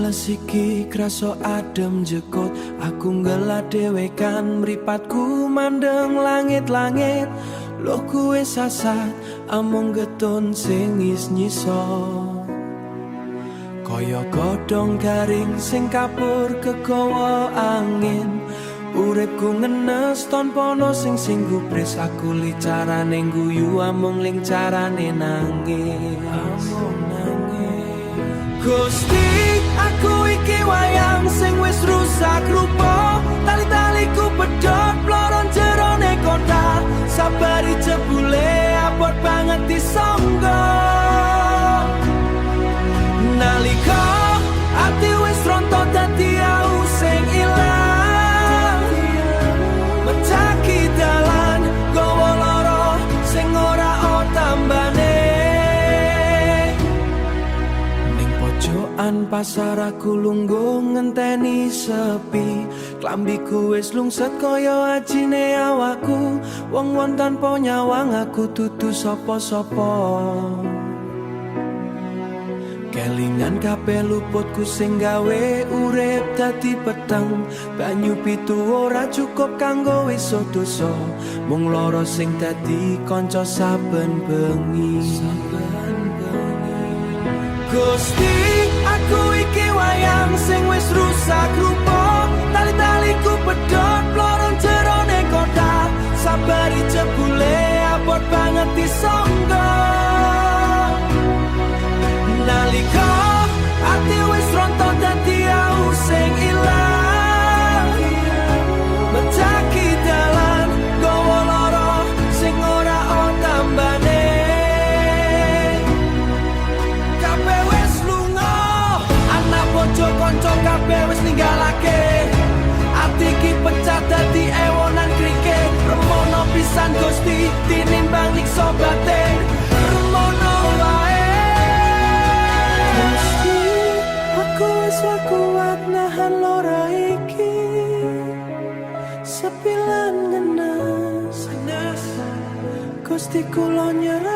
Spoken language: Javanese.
Males iki kraso adem jekot, aku ngelat dewekan mripatku mandeng langit-langit. Loh kuwe sasat amung getun sing nyisor, kaya godhong garing sing kapur kegawa angin. Uripku ngenes tanpa ono sing gubris, aku li carane guyu amung ling carane nangis. Gusti, aku iki wayang sing wis rusak rupa, tali-taliku pedhot ploron jerone kota. Sabari jebule abot banget disangga, nalika ati wis rontok dadi au sing ilang. Mencaki dalan gowo loro sing ora tambane. Pojokan pasar aku lungguh ngenteni sepi, klambiku wis lungset kaya ajine awakku. Wong-wong tanpa nyawang aku dudu sapa-sapa. Kelingan kabeh luputku sing gawe urip dadi peteng. Banyu pitu ora cukup kanggo iso dosa, mung loro sing dadi kanca saben bengi. Gusti, aku iki wayang sing wis rusak rupa, tali-taliku pedhot ploron jerone kota. Sabari jebule abot banget disangga, nalika ati wis rontok dadi au sing ilang. Mencaki dalan gowo loro sing ora tambane. Bojo konco kabeh wis ninggalake, ati ki pecah dadi ewonan krike. Remono pisan Gusti tinimbang nyiksa batin, remono wae. Gusti, aku wis kuat nahan lara iki, sepilan ngenes. Gusti kula nyerah.